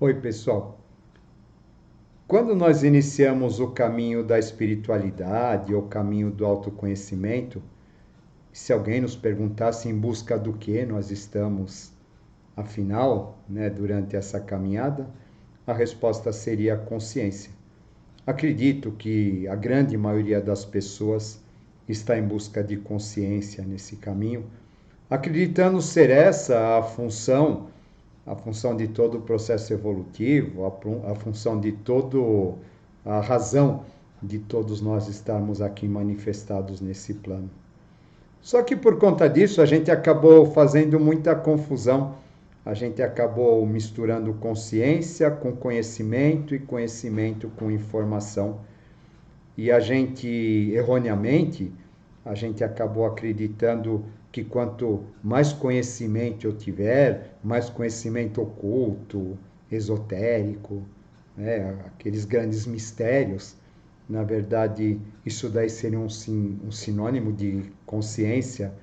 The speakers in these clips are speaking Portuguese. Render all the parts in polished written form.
Oi, pessoal. Quando nós iniciamos o caminho da espiritualidade, ou o caminho do autoconhecimento, se alguém nos perguntasse em busca do que nós estamos, afinal, durante essa caminhada, a resposta seria a consciência. Acredito que a grande maioria das pessoas está em busca de consciência nesse caminho, acreditando ser essa a função de todo o processo evolutivo, a função de todo a razão de todos nós estarmos aqui manifestados nesse plano. Só que por conta disso a gente acabou fazendo muita confusão, a gente acabou misturando consciência com conhecimento e conhecimento com informação. E a gente, erroneamente, a gente acabou acreditando que quanto mais conhecimento eu tiver, mais conhecimento oculto, esotérico, aqueles grandes mistérios, na verdade, isso daí seria um sinônimo de consciência,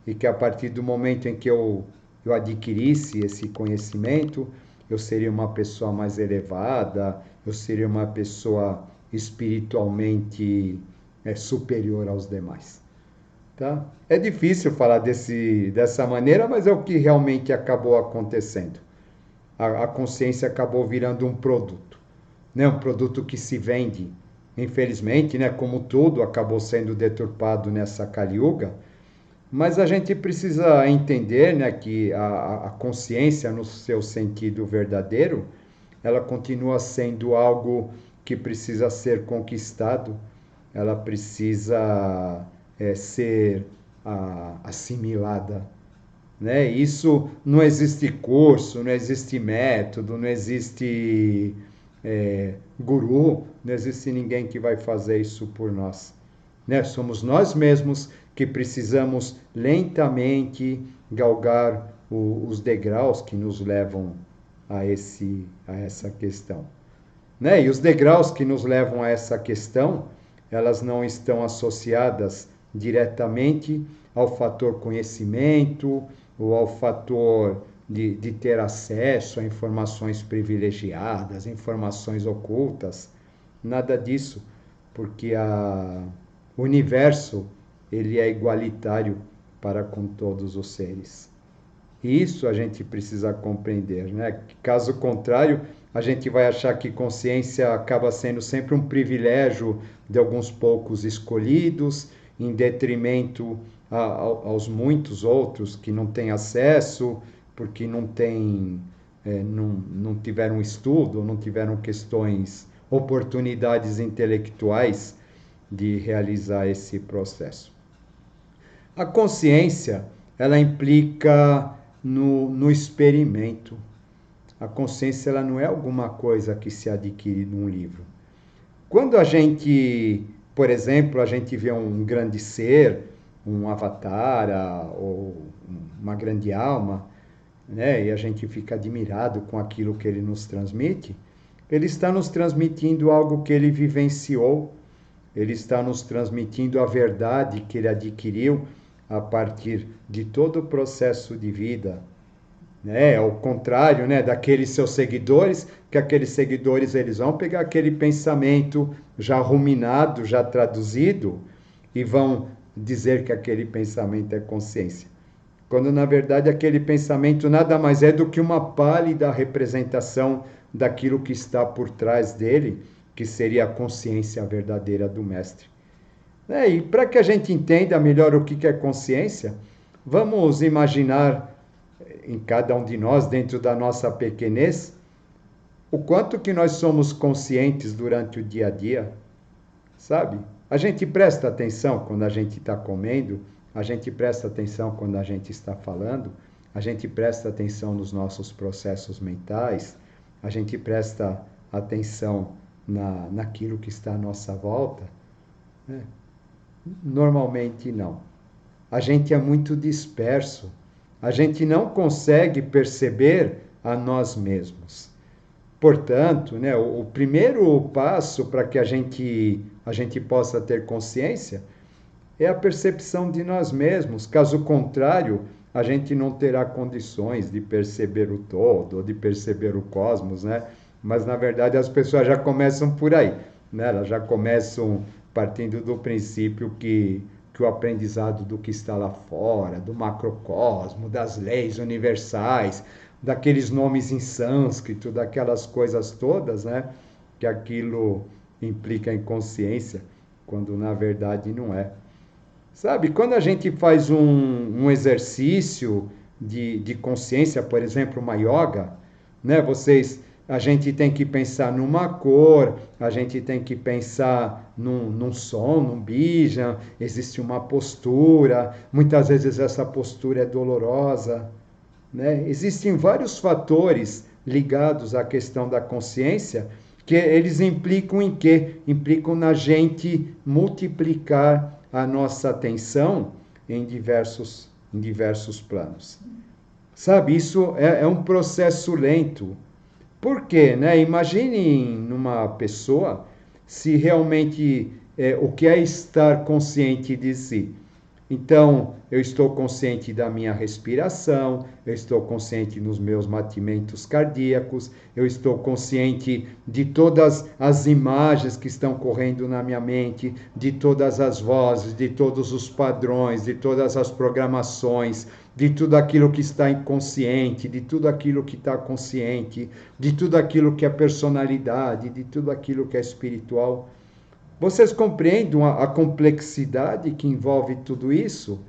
e que a partir do momento em que eu adquirisse esse conhecimento, eu seria uma pessoa mais elevada, eu seria uma pessoa espiritualmente superior aos demais. Tá? É difícil falar dessa maneira, mas é o que realmente acabou acontecendo. A consciência acabou virando um produto, né? Um produto que se vende. Infelizmente, né? Como tudo acabou sendo deturpado nessa Kali Yuga, mas a gente precisa entender, né, que a consciência, no seu sentido verdadeiro, ela continua sendo algo que precisa ser conquistado, ela precisa ser assimilada. Né? Isso não existe curso, não existe método, não existe guru, não existe ninguém que vai fazer isso por nós. Né? Somos nós mesmos que precisamos lentamente galgar os degraus que nos levam a essa questão. Né? E os degraus que nos levam a essa questão, elas não estão associadas diretamente ao fator conhecimento ou ao fator de ter acesso a informações privilegiadas, informações ocultas. Nada disso, porque o universo ele é igualitário para com todos os seres. E isso a gente precisa compreender, né? Caso contrário, a gente vai achar que consciência acaba sendo sempre um privilégio de alguns poucos escolhidos, em detrimento aos muitos outros que não têm acesso, porque não tiveram estudo, não tiveram oportunidades intelectuais de realizar esse processo. A consciência, ela implica no experimento. A consciência ela não é alguma coisa que se adquire num livro. Quando a gente, por exemplo, a gente vê um grande ser, um avatar ou uma grande alma, né, e a gente fica admirado com aquilo que ele nos transmite, ele está nos transmitindo algo que ele vivenciou, ele está nos transmitindo a verdade que ele adquiriu a partir de todo o processo de vida. Ao contrário, daqueles seus seguidores, que aqueles seguidores eles vão pegar aquele pensamento já ruminado, já traduzido, e vão dizer que aquele pensamento é consciência. Quando na verdade aquele pensamento nada mais é do que uma pálida representação daquilo que está por trás dele, que seria a consciência verdadeira do mestre. E para que a gente entenda melhor o que é consciência, vamos imaginar em cada um de nós, dentro da nossa pequenez, o quanto que nós somos conscientes durante o dia a dia, sabe? A gente presta atenção quando a gente está comendo, a gente presta atenção quando a gente está falando, a gente presta atenção nos nossos processos mentais, a gente presta atenção naquilo que está à nossa volta. Normalmente não. A gente é muito disperso. A gente não consegue perceber a nós mesmos. Portanto, o primeiro passo para que a gente possa ter consciência é a percepção de nós mesmos. Caso contrário, a gente não terá condições de perceber o todo, ou de perceber o cosmos, né? Mas, na verdade, as pessoas já começam por aí, né? Elas já começam partindo do princípio que o aprendizado do que está lá fora, do macrocosmo, das leis universais, daqueles nomes em sânscrito, daquelas coisas todas, né? Que aquilo implica em consciência, quando na verdade não é. Sabe, quando a gente faz um exercício de consciência, por exemplo, uma yoga, né? A gente tem que pensar numa cor, a gente tem que pensar num som, num bija, existe uma postura, muitas vezes essa postura é dolorosa, né? Existem vários fatores ligados à questão da consciência que eles implicam em quê? Implicam na gente multiplicar a nossa atenção em diversos planos. Sabe, isso é um processo lento. Por quê? Né? Imagine numa pessoa se realmente o que é estar consciente de si. Então, eu estou consciente da minha respiração, eu estou consciente dos meus batimentos cardíacos, eu estou consciente de todas as imagens que estão correndo na minha mente, de todas as vozes, de todos os padrões, de todas as programações, de tudo aquilo que está inconsciente, de tudo aquilo que está consciente, de tudo aquilo que é personalidade, de tudo aquilo que é espiritual. Vocês compreendem a complexidade que envolve tudo isso?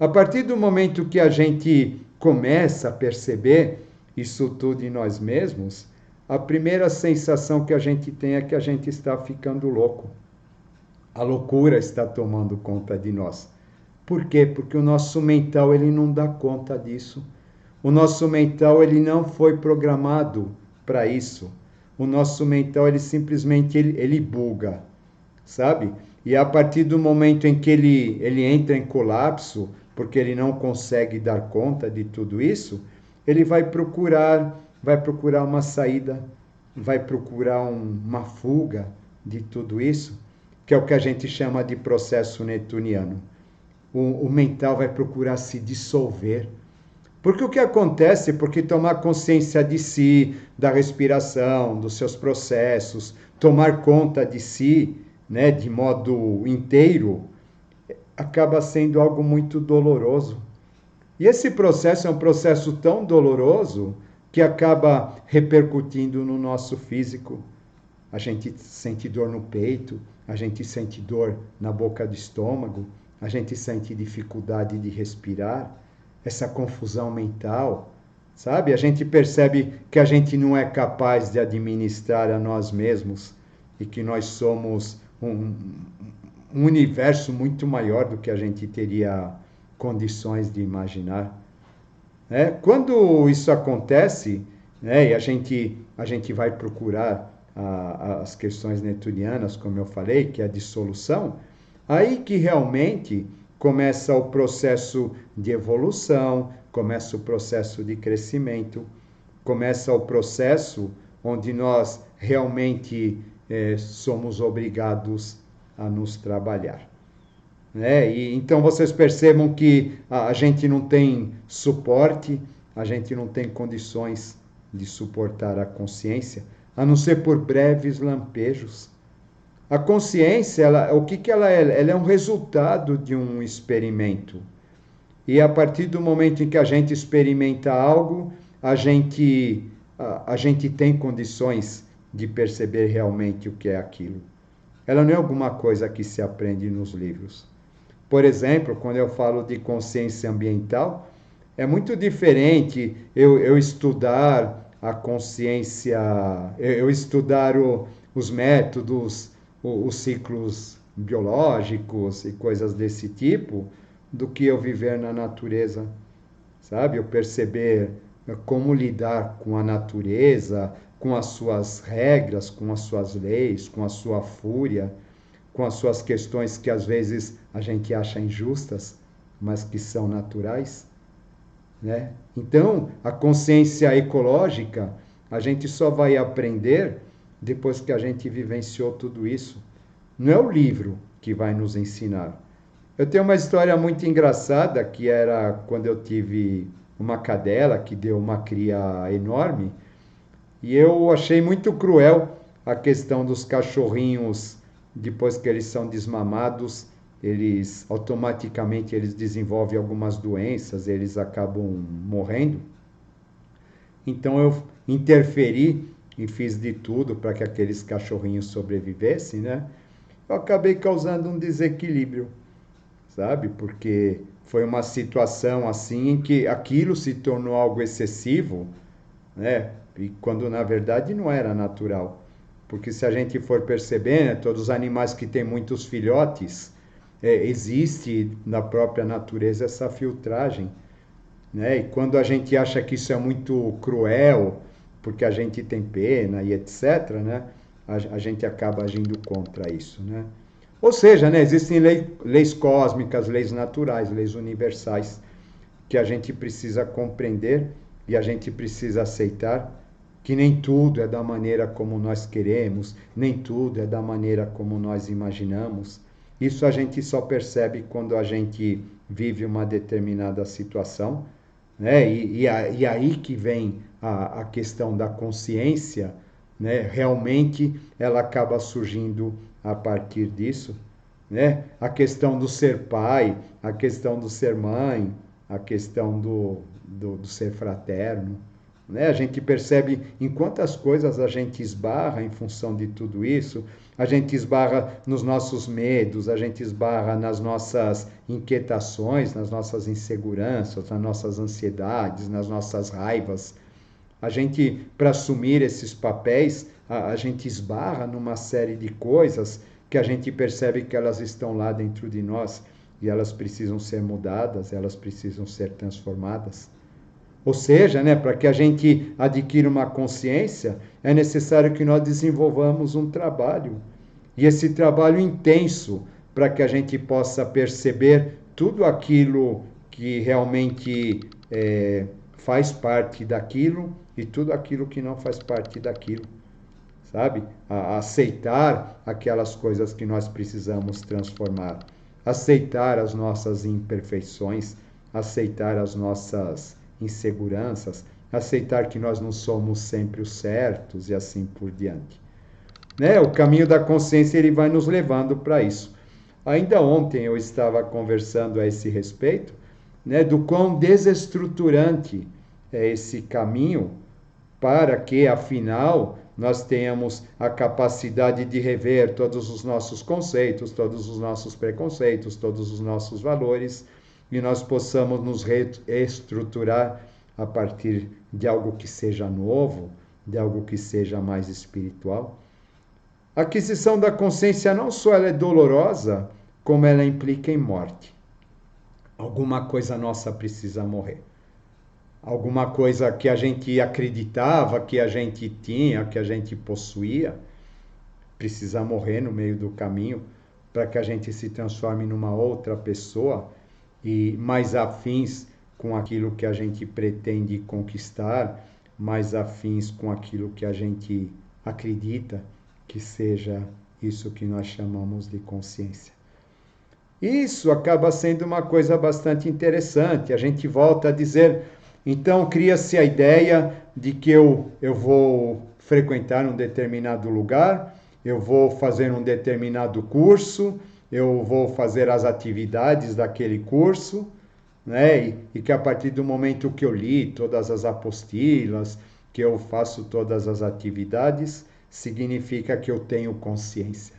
A partir do momento que a gente começa a perceber isso tudo em nós mesmos, a primeira sensação que a gente tem é que a gente está ficando louco. A loucura está tomando conta de nós. Por quê? Porque o nosso mental ele não dá conta disso. O nosso mental ele não foi programado para isso. O nosso mental ele simplesmente ele buga, sabe? E a partir do momento em que ele entra em colapso, porque ele não consegue dar conta de tudo isso, ele vai procurar uma saída, vai procurar uma fuga de tudo isso, que é o que a gente chama de processo netuniano. O mental vai procurar se dissolver. Porque o que acontece? Porque tomar consciência de si, da respiração, dos seus processos, tomar conta de si, né, de modo inteiro, acaba sendo algo muito doloroso. E esse processo é um processo tão doloroso que acaba repercutindo no nosso físico. A gente sente dor no peito, a gente sente dor na boca do estômago, a gente sente dificuldade de respirar, essa confusão mental, sabe? A gente percebe que a gente não é capaz de administrar a nós mesmos e que nós somos um universo muito maior do que a gente teria condições de imaginar. Quando isso acontece, né, e a gente vai procurar as questões netunianas, como eu falei, que é a dissolução, aí que realmente começa o processo de evolução, começa o processo de crescimento, começa o processo onde nós realmente somos obrigados a nos trabalhar. E então vocês percebam que a gente não tem suporte, a gente não tem condições de suportar a consciência, a não ser por breves lampejos. A consciência, o que ela é? Ela é um resultado de um experimento. E a partir do momento em que a gente experimenta algo, a gente tem condições de perceber realmente o que é aquilo. Ela não é alguma coisa que se aprende nos livros. Por exemplo, quando eu falo de consciência ambiental, é muito diferente eu estudar a consciência, eu estudar os métodos, os ciclos biológicos e coisas desse tipo, do que eu viver na natureza, sabe? Eu perceber como lidar com a natureza, com as suas regras, com as suas leis, com a sua fúria, com as suas questões que às vezes a gente acha injustas, mas que são naturais, né? Então, a consciência ecológica, a gente só vai aprender depois que a gente vivenciou tudo isso. Não é o livro que vai nos ensinar. Eu tenho uma história muito engraçada, que era quando eu tive uma cadela que deu uma cria enorme, e eu achei muito cruel a questão dos cachorrinhos, depois que eles são desmamados, eles automaticamente eles desenvolvem algumas doenças, eles acabam morrendo. Então eu interferi e fiz de tudo para que aqueles cachorrinhos sobrevivessem, né? Eu acabei causando um desequilíbrio, sabe? Porque foi uma situação assim em que aquilo se tornou algo excessivo, né? E quando na verdade não era natural. Porque se a gente for perceber, né, todos os animais que têm muitos filhotes, existe na própria natureza essa filtragem, né? E quando a gente acha que isso é muito cruel, porque a gente tem pena e etc., né? A gente acaba agindo contra isso, né? Ou seja, né, existem leis cósmicas, leis naturais, leis universais, que a gente precisa compreender e a gente precisa aceitar que nem tudo é da maneira como nós queremos, nem tudo é da maneira como nós imaginamos. Isso a gente só percebe quando a gente vive uma determinada situação, né? E aí que vem a questão da consciência, né? Realmente ela acaba surgindo a partir disso, né? A questão do ser pai, a questão do ser mãe, a questão do ser fraterno, né? A gente percebe em quantas coisas a gente esbarra em função de tudo isso. A gente esbarra nos nossos medos, a gente esbarra nas nossas inquietações, nas nossas inseguranças, nas nossas ansiedades, nas nossas raivas. A gente, para assumir esses papéis, a gente esbarra numa série de coisas que a gente percebe que elas estão lá dentro de nós e elas precisam ser mudadas, elas precisam ser transformadas. Ou seja, né, para que a gente adquira uma consciência, é necessário que nós desenvolvamos um trabalho. E esse trabalho intenso, para que a gente possa perceber tudo aquilo que realmente faz parte daquilo e tudo aquilo que não faz parte daquilo, sabe? Aceitar aquelas coisas que nós precisamos transformar, aceitar as nossas imperfeições, aceitar as nossas inseguranças, aceitar que nós não somos sempre os certos e assim por diante. Né? O caminho da consciência ele vai nos levando para isso. Ainda ontem eu estava conversando a esse respeito, né, do quão desestruturante é esse caminho para que, afinal, nós tenhamos a capacidade de rever todos os nossos conceitos, todos os nossos preconceitos, todos os nossos valores, e nós possamos nos reestruturar a partir de algo que seja novo, de algo que seja mais espiritual. A aquisição da consciência não só ela é dolorosa, como ela implica em morte. Alguma coisa nossa precisa morrer. Alguma coisa que a gente acreditava, que a gente tinha, que a gente possuía, precisa morrer no meio do caminho para que a gente se transforme numa outra pessoa e mais afins com aquilo que a gente pretende conquistar, mais afins com aquilo que a gente acredita que seja isso que nós chamamos de consciência. Isso acaba sendo uma coisa bastante interessante. A gente volta a dizer, então cria-se a ideia de que eu vou frequentar um determinado lugar, eu vou fazer um determinado curso, eu vou fazer as atividades daquele curso, né? E que a partir do momento que eu li todas as apostilas, que eu faço todas as atividades, significa que eu tenho consciência,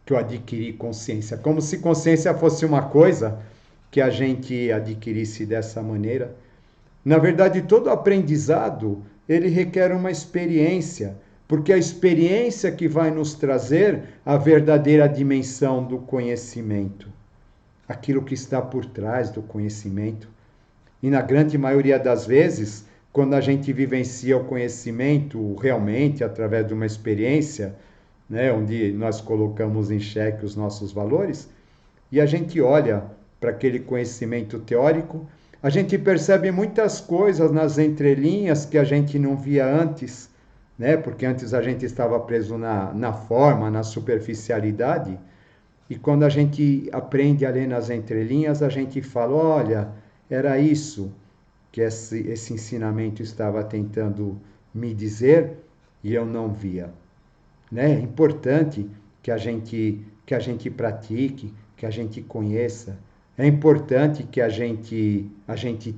que eu adquiri consciência. Como se consciência fosse uma coisa que a gente adquirisse dessa maneira. Na verdade, todo aprendizado, ele requer uma experiência, porque é a experiência que vai nos trazer a verdadeira dimensão do conhecimento, aquilo que está por trás do conhecimento. E na grande maioria das vezes, quando a gente vivencia o conhecimento realmente através de uma experiência, né, onde nós colocamos em xeque os nossos valores, e a gente olha para aquele conhecimento teórico, a gente percebe muitas coisas nas entrelinhas que a gente não via antes, né? Porque antes a gente estava preso na forma, na superficialidade, E quando a gente aprende a ler nas entrelinhas, a gente fala, olha, era isso que esse ensinamento estava tentando me dizer e eu não via. Né? É importante que a gente pratique, que a gente conheça. É importante que a gente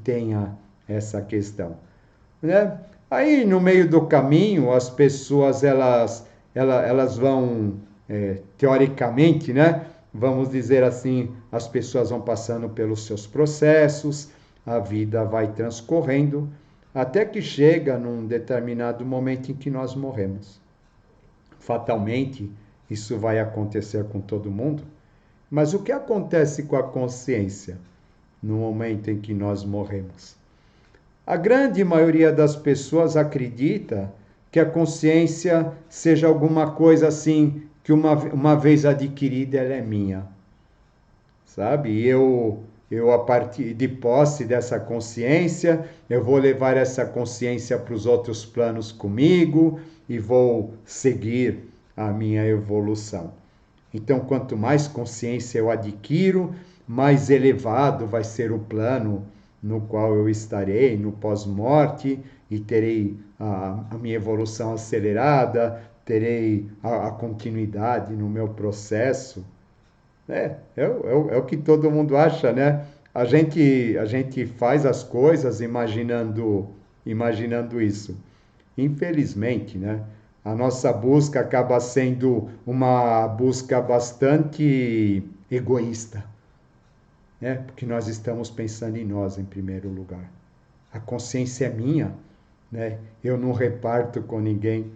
tenha essa questão. Né? Aí, no meio do caminho, as pessoas, elas vão, teoricamente, né? Vamos dizer assim, as pessoas vão passando pelos seus processos, a vida vai transcorrendo, até que chega num determinado momento em que nós morremos. Fatalmente, isso vai acontecer com todo mundo, mas o que acontece com a consciência no momento em que nós morremos? A grande maioria das pessoas acredita que a consciência seja alguma coisa assim, que uma vez adquirida ela é minha, sabe? E eu, a partir de posse dessa consciência, eu vou levar essa consciência para os outros planos comigo e vou seguir a minha evolução. Então, quanto mais consciência eu adquiro, mais elevado vai ser o plano no qual eu estarei no pós-morte e terei a minha evolução acelerada, terei a continuidade no meu processo. É o que todo mundo acha, né? A gente faz as coisas imaginando isso. Infelizmente, né? A nossa busca acaba sendo uma busca bastante egoísta, né? Porque nós estamos pensando em nós em primeiro lugar. A consciência é minha, né? Eu não reparto com ninguém,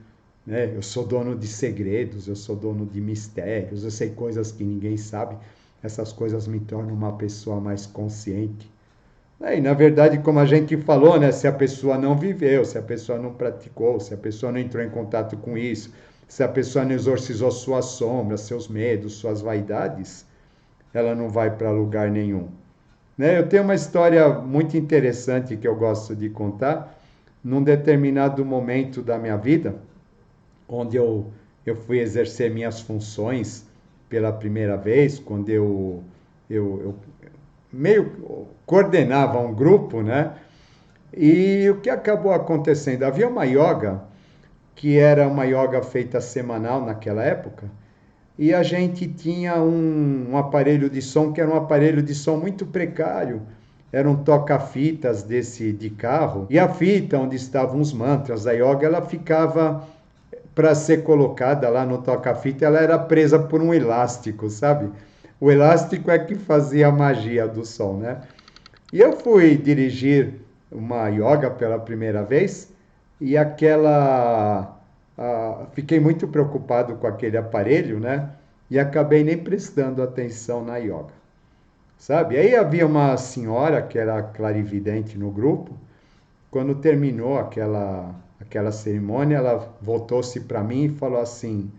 né? Eu sou dono de segredos, eu sou dono de mistérios, eu sei coisas que ninguém sabe. Essas coisas me tornam uma pessoa mais consciente. E, na verdade, como a gente falou, né? Se a pessoa não viveu, se a pessoa não praticou, se a pessoa não entrou em contato com isso, se a pessoa não exorcizou suas sombras, seus medos, suas vaidades, ela não vai para lugar nenhum. Né? Eu tenho uma história muito interessante que eu gosto de contar. Num determinado momento da minha vida, onde eu fui exercer minhas funções pela primeira vez, quando eu meio coordenava um grupo, né? E o que acabou acontecendo? Havia uma yoga, que era uma yoga feita semanal naquela época, e a gente tinha um aparelho de som que era um aparelho de som muito precário. Era um toca-fitas desse de carro, e a fita onde estavam os mantras da yoga, ela ficava para ser colocada lá no toca-fita, ela era presa por um elástico, sabe? O elástico é que fazia a magia do som, né? E eu fui dirigir uma yoga pela primeira vez e fiquei muito preocupado com aquele aparelho, né? E acabei nem prestando atenção na yoga, sabe? Aí havia uma senhora que era clarividente no grupo. Quando terminou aquela cerimônia, ela voltou-se para mim e falou assim: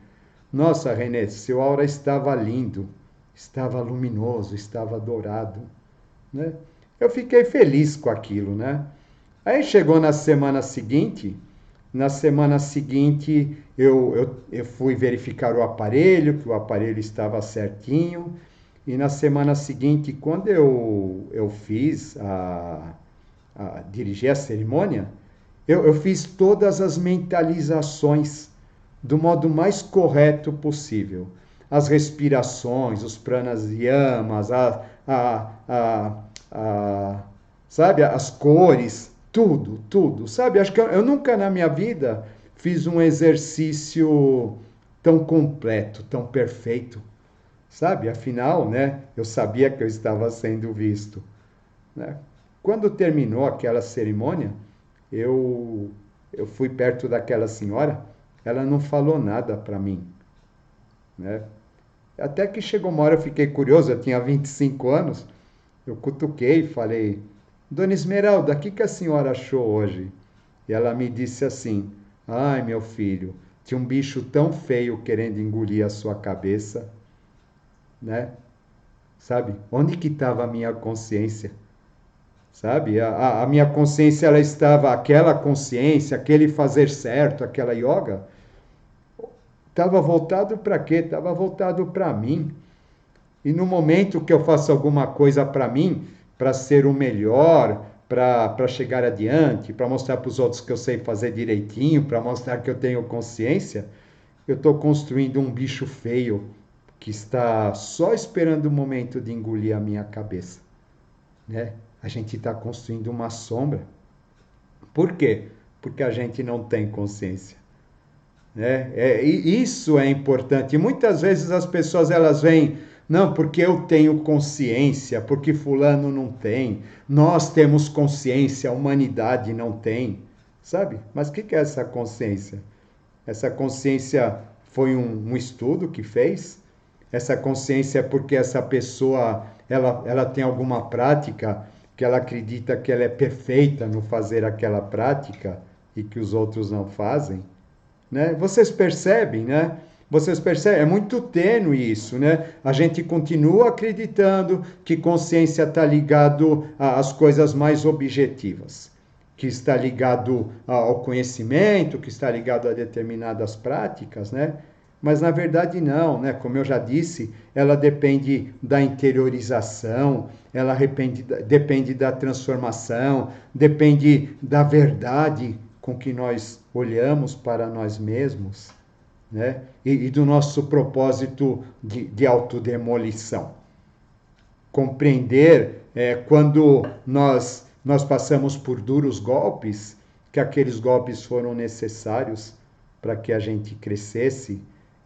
Nossa, Renê, seu aura estava lindo, estava luminoso, estava dourado, né? Eu fiquei feliz com aquilo, né? Aí chegou na semana seguinte eu fui verificar o aparelho, que o aparelho estava certinho, e na semana seguinte, quando eu fiz dirigir a cerimônia, eu fiz todas as mentalizações do modo mais correto possível. As respirações, os pranayamas, sabe, as cores, tudo, sabe? Acho que eu nunca na minha vida fiz um exercício tão completo, tão perfeito, sabe? Afinal, né, eu sabia que eu estava sendo visto, né? Quando terminou aquela cerimônia, eu fui perto daquela senhora, ela não falou nada para mim, né? Até que chegou uma hora, eu fiquei curioso, eu tinha 25 anos, eu cutuquei e falei: Dona Esmeralda, o que a senhora achou hoje? E ela me disse assim: Ai, meu filho, tinha um bicho tão feio querendo engolir a sua cabeça, né? Sabe? Onde que estava a minha consciência? Sabe? A minha consciência, ela estava, aquela consciência, aquele fazer certo, aquela yoga, estava voltado para quê? Estava voltado para mim. E no momento que eu faço alguma coisa para mim, para ser o melhor, para chegar adiante, para mostrar para os outros que eu sei fazer direitinho, para mostrar que eu tenho consciência, eu estou construindo um bicho feio que está só esperando o momento de engolir a minha cabeça, né? A gente está construindo uma sombra. Por quê? Porque a gente não tem consciência, né? E isso é importante. E muitas vezes as pessoas elas vêm, não, porque eu tenho consciência, porque fulano não tem. Nós temos consciência, a humanidade não tem, sabe? Mas o que é essa consciência? Essa consciência foi um estudo que fez? Essa consciência é porque essa pessoa ela tem alguma prática que ela acredita que ela é perfeita no fazer aquela prática e que os outros não fazem, né? Vocês percebem, né? Vocês percebem? É muito tênue isso, né? A gente continua acreditando que consciência está ligado às coisas mais objetivas, que está ligado ao conhecimento, que está ligado a determinadas práticas, né? Mas na verdade não, né? Como eu já disse, ela depende da interiorização, ela depende da transformação, depende da verdade com que nós olhamos para nós mesmos, né? E do nosso propósito de autodemolição. Compreender quando nós passamos por duros golpes, que aqueles golpes foram necessários para que a gente crescesse,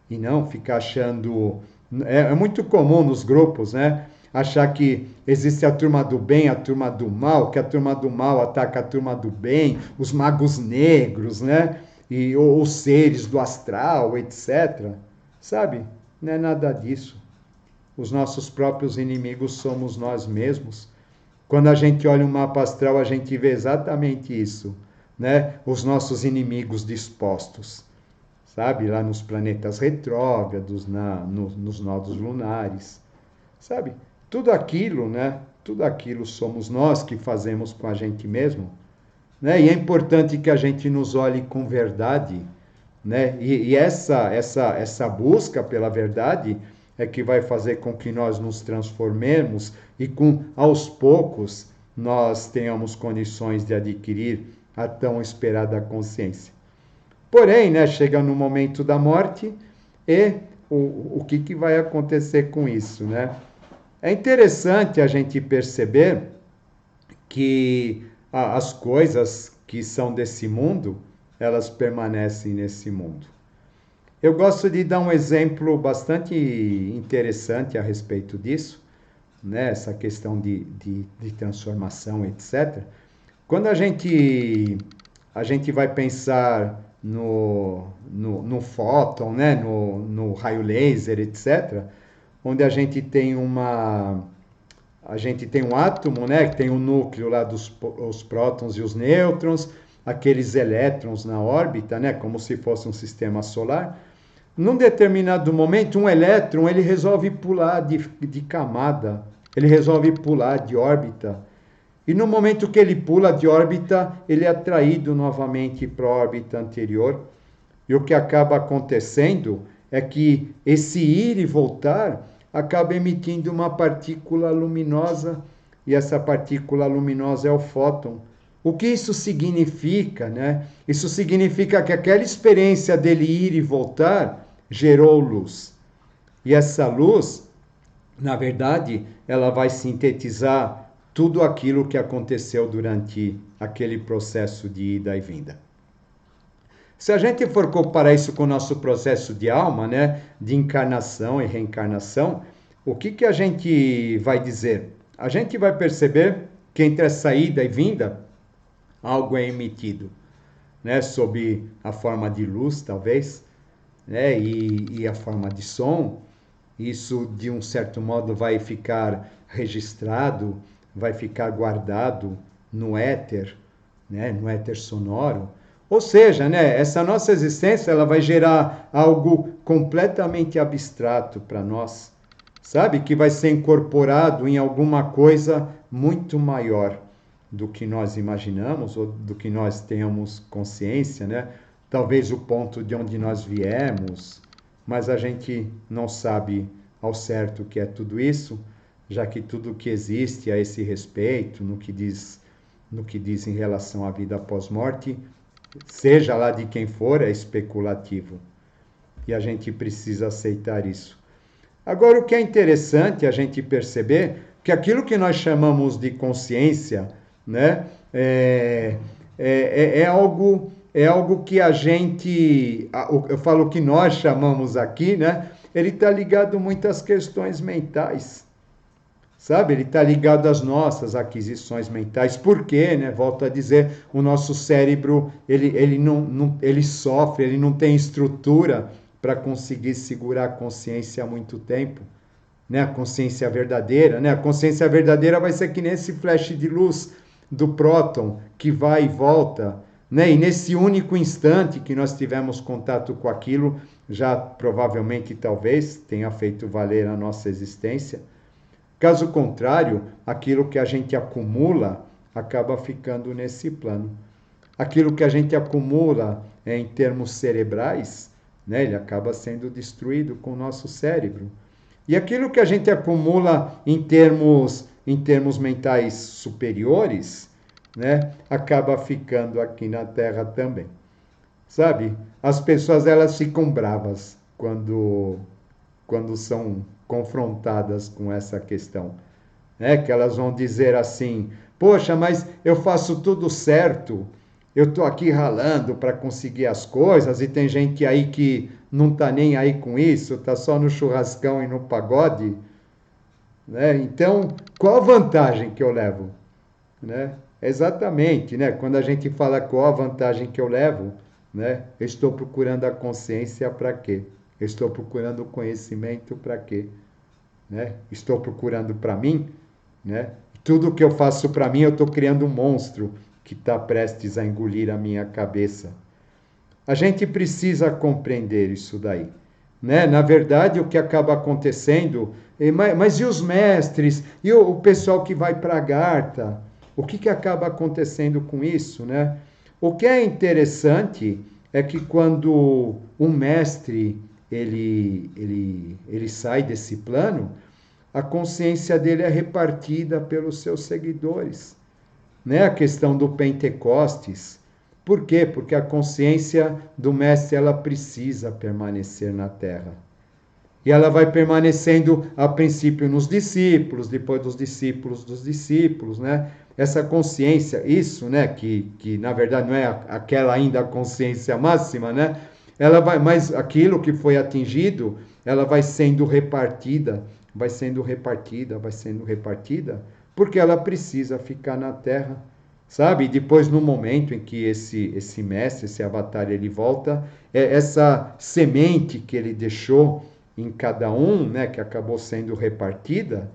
e não ficar achando... É muito comum nos grupos, né? Achar que existe a turma do bem, a turma do mal, que a turma do mal ataca a turma do bem, os magos negros, né? E os seres do astral, etc. Sabe? Não é nada disso. Os nossos próprios inimigos somos nós mesmos. Quando a gente olha um mapa astral, a gente vê exatamente isso, né? Os nossos inimigos dispostos, sabe? Lá nos planetas retrógrados, nos nodos lunares, sabe? Tudo aquilo, né? Tudo aquilo somos nós que fazemos com a gente mesmo, né? E é importante que a gente nos olhe com verdade, né? E essa busca pela verdade é que vai fazer com que nós nos transformemos e aos poucos nós tenhamos condições de adquirir a tão esperada consciência. Porém, né, chega no momento da morte e o que vai acontecer com isso, né? É interessante a gente perceber que as coisas que são desse mundo, elas permanecem nesse mundo. Eu gosto de dar um exemplo bastante interessante a respeito disso, né? Essa questão de transformação, etc. Quando a gente vai pensar no fóton, né? no raio laser, etc., onde a gente tem um átomo, né? Que tem um núcleo lá os prótons e os nêutrons, aqueles elétrons na órbita, né? Como se fosse um sistema solar. Num determinado momento, um elétron ele resolve pular de camada, ele resolve pular de órbita. E no momento que ele pula de órbita, ele é atraído novamente para a órbita anterior. E o que acaba acontecendo é que esse ir e voltar acaba emitindo uma partícula luminosa, e essa partícula luminosa é o fóton. O que isso significa, né? Isso significa que aquela experiência dele ir e voltar gerou luz. E essa luz, na verdade, ela vai sintetizar tudo aquilo que aconteceu durante aquele processo de ida e vinda. Se a gente for comparar isso com o nosso processo de alma, né, de encarnação e reencarnação, o que a gente vai dizer? A gente vai perceber que entre a saída e vinda, algo é emitido, né, sob a forma de luz, talvez, né, e a forma de som. Isso, de um certo modo, vai ficar registrado, vai ficar guardado no éter, né, no éter sonoro. Ou seja, né, essa nossa existência ela vai gerar algo completamente abstrato para nós, sabe? Que vai ser incorporado em alguma coisa muito maior do que nós imaginamos ou do que nós tenhamos consciência, né? Talvez o ponto de onde nós viemos, mas a gente não sabe ao certo que é tudo isso, já que tudo que existe a esse respeito, no que diz em relação à vida após morte, seja lá de quem for, é especulativo. E a gente precisa aceitar isso. Agora, o que é interessante a gente perceber que aquilo que nós chamamos de consciência, né, é algo que a gente, eu falo que nós chamamos aqui, né, ele está ligado muito às questões mentais, sabe? Ele está ligado às nossas aquisições mentais. Por quê, né? Volto a dizer, o nosso cérebro, ele sofre, ele não tem estrutura para conseguir segurar a consciência há muito tempo, né? A consciência verdadeira, né? A consciência verdadeira vai ser que nem esse flash de luz do próton que vai e volta, né? E nesse único instante que nós tivemos contato com aquilo, já provavelmente talvez tenha feito valer a nossa existência. Caso contrário, aquilo que a gente acumula acaba ficando nesse plano. Aquilo que a gente acumula em termos cerebrais, né, ele acaba sendo destruído com o nosso cérebro. E aquilo que a gente acumula em termos mentais superiores, né, acaba ficando aqui na Terra também. Sabe? As pessoas elas ficam bravas quando são confrontadas com essa questão, né? Que elas vão dizer assim: poxa, mas eu faço tudo certo, eu estou aqui ralando para conseguir as coisas e tem gente aí que não está nem aí com isso, está só no churrascão e no pagode, né? Então, qual a vantagem que eu levo, né? Exatamente, né? Quando a gente fala qual a vantagem que eu levo, né? Eu estou procurando a consciência para quê? Eu estou procurando o conhecimento para quê? Né? Estou procurando para mim, né? Tudo que eu faço para mim, eu estou criando um monstro que está prestes a engolir a minha cabeça. A gente precisa compreender isso daí, né? Na verdade, o que acaba acontecendo, mas e os mestres? E o pessoal que vai para a Gartha? O que acaba acontecendo com isso, né? O que é interessante é que quando um mestre ele sai desse plano, a consciência dele é repartida pelos seus seguidores. Né? A questão do Pentecostes. Por quê? Porque a consciência do mestre ela precisa permanecer na Terra. E ela vai permanecendo, a princípio, nos discípulos, depois dos discípulos, né? Essa consciência, isso, né? Que na verdade não é aquela ainda consciência máxima, né? Ela vai, mas aquilo que foi atingido, ela vai sendo repartida, porque ela precisa ficar na Terra, sabe? E depois, no momento em que esse mestre, esse avatar, ele volta, essa semente que ele deixou em cada um, né, que acabou sendo repartida,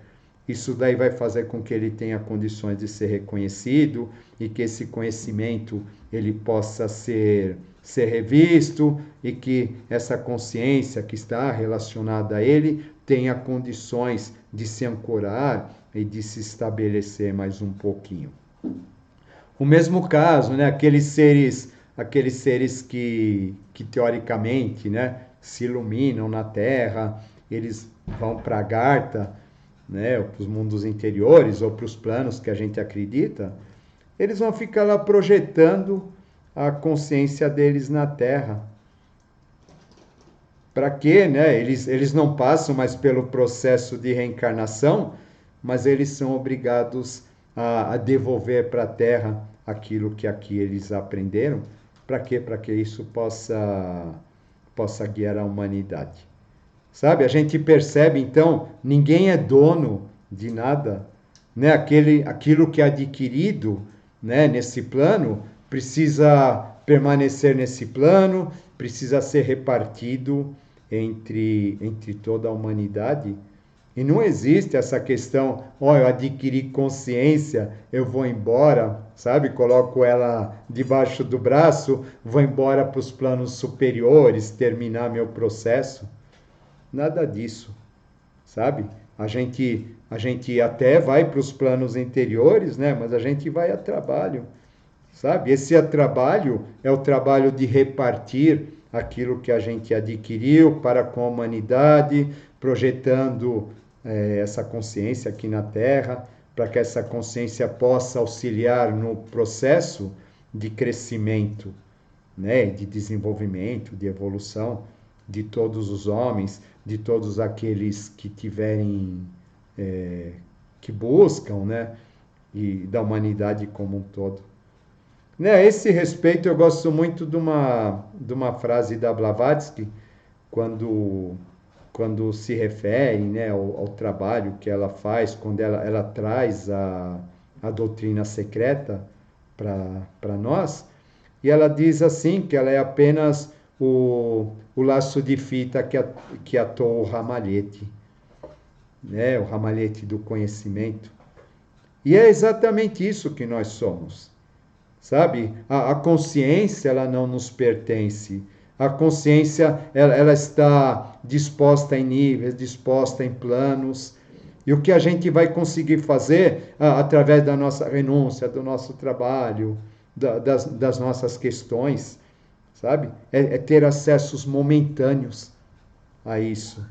isso daí vai fazer com que ele tenha condições de ser reconhecido e que esse conhecimento ele possa ser revisto e que essa consciência que está relacionada a ele tenha condições de se ancorar e de se estabelecer mais um pouquinho. O mesmo caso, né, aqueles seres que teoricamente, né, se iluminam na Terra, eles vão para a Gartha, né, para os mundos interiores ou para os planos que a gente acredita, eles vão ficar lá projetando a consciência deles na Terra. Para quê, né? Eles não passam mais pelo processo de reencarnação, mas eles são obrigados a devolver para a Terra aquilo que aqui eles aprenderam. Para quê? Para que isso possa guiar a humanidade. Sabe? A gente percebe, então, ninguém é dono de nada, né? Aquilo que é adquirido, né, nesse plano precisa permanecer nesse plano, precisa ser repartido entre toda a humanidade. E não existe essa questão, eu adquiri consciência, eu vou embora, sabe? Coloco ela debaixo do braço, vou embora para os planos superiores, terminar meu processo. Nada disso, sabe? A gente até vai para os planos interiores, né? Mas a gente vai a trabalho, sabe? Esse trabalho é o trabalho de repartir aquilo que a gente adquiriu para com a humanidade, projetando essa consciência aqui na Terra, para que essa consciência possa auxiliar no processo de crescimento, né, de desenvolvimento, de evolução de todos os homens, de todos aqueles que tiverem, que buscam, né, e da humanidade como um todo. Né, a esse respeito, eu gosto muito de uma frase da Blavatsky, quando se refere, né, ao trabalho que ela faz, quando ela traz a doutrina secreta para nós, e ela diz assim, que ela é apenas o laço de fita que atou o ramalhete, né, o ramalhete do conhecimento. E é exatamente isso que nós somos. Sabe? A consciência, ela não nos pertence. A consciência, ela está disposta em níveis, disposta em planos. E o que a gente vai conseguir fazer através da nossa renúncia, do nosso trabalho, das nossas questões, sabe? É ter acessos momentâneos a isso,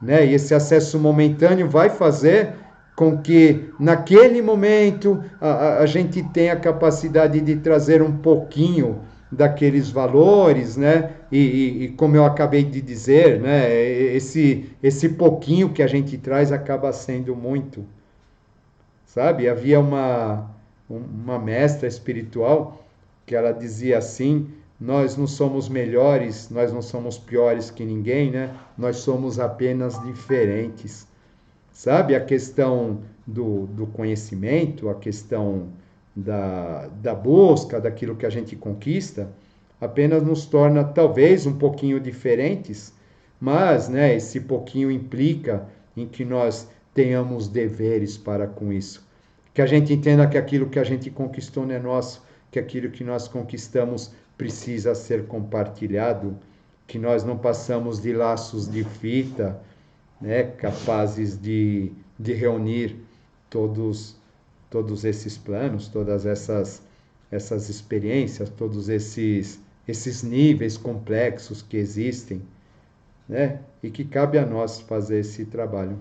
né? E esse acesso momentâneo vai fazer com que, naquele momento, a gente tenha a capacidade de trazer um pouquinho daqueles valores, né? E como eu acabei de dizer, né? Esse pouquinho que a gente traz acaba sendo muito, sabe? Havia uma mestra espiritual que ela dizia assim: nós não somos melhores, nós não somos piores que ninguém, né? Nós somos apenas diferentes. Sabe, a questão do conhecimento, a questão da busca, daquilo que a gente conquista, apenas nos torna talvez um pouquinho diferentes, mas, né, esse pouquinho implica em que nós tenhamos deveres para com isso. Que a gente entenda que aquilo que a gente conquistou não é nosso, que aquilo que nós conquistamos precisa ser compartilhado, que nós não passamos de laços de fita, né, capazes de reunir todos esses planos, todas essas experiências, todos esses níveis complexos que existem, né, e que cabe a nós fazer esse trabalho.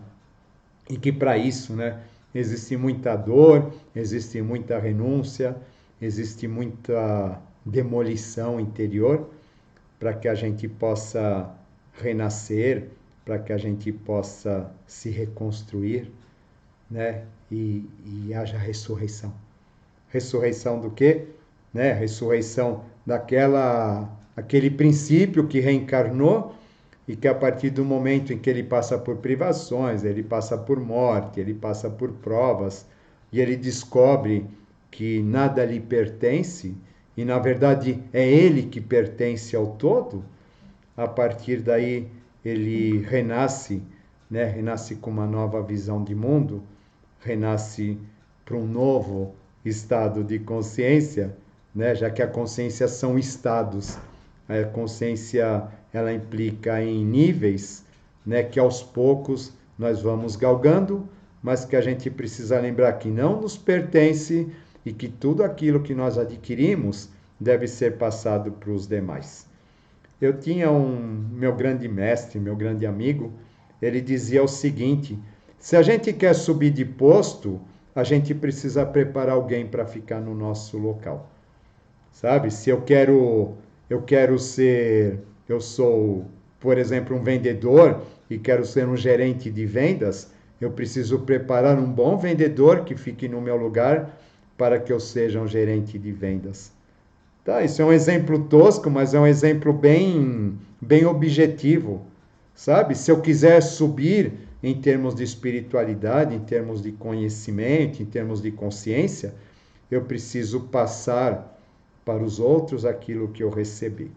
E que para isso, né, existe muita dor, existe muita renúncia, existe muita demolição interior, para que a gente possa renascer, para que a gente possa se reconstruir, né? E haja ressurreição. Ressurreição do quê? Né? Ressurreição aquele princípio que reencarnou e que a partir do momento em que ele passa por privações, ele passa por morte, ele passa por provas e ele descobre que nada lhe pertence e na verdade é ele que pertence ao todo, a partir daí ele renasce, né? Renasce com uma nova visão de mundo, renasce para um novo estado de consciência, né? Já que a consciência são estados, a consciência ela implica em níveis, né? Que aos poucos nós vamos galgando, mas que a gente precisa lembrar que não nos pertence e que tudo aquilo que nós adquirimos deve ser passado para os demais. Eu tinha meu grande mestre, meu grande amigo, ele dizia o seguinte: se a gente quer subir de posto, a gente precisa preparar alguém para ficar no nosso local. Sabe? Se eu sou, por exemplo, um vendedor e quero ser um gerente de vendas, eu preciso preparar um bom vendedor que fique no meu lugar para que eu seja um gerente de vendas. Tá, isso é um exemplo tosco, mas é um exemplo bem objetivo, sabe? Se eu quiser subir em termos de espiritualidade, em termos de conhecimento, em termos de consciência, eu preciso passar para os outros aquilo que eu recebi.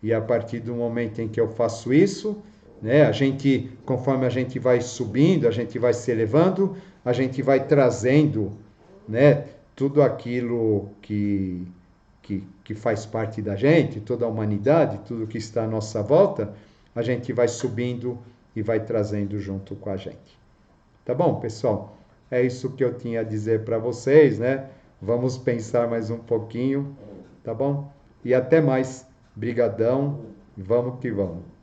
E a partir do momento em que eu faço isso, né, conforme a gente vai subindo, a gente vai se elevando, a gente vai trazendo, né, tudo aquilo que faz parte da gente, toda a humanidade, tudo que está à nossa volta, a gente vai subindo e vai trazendo junto com a gente. Tá bom, pessoal? É isso que eu tinha a dizer para vocês, né? Vamos pensar mais um pouquinho, tá bom? E até mais. Brigadão Vamos que vamos.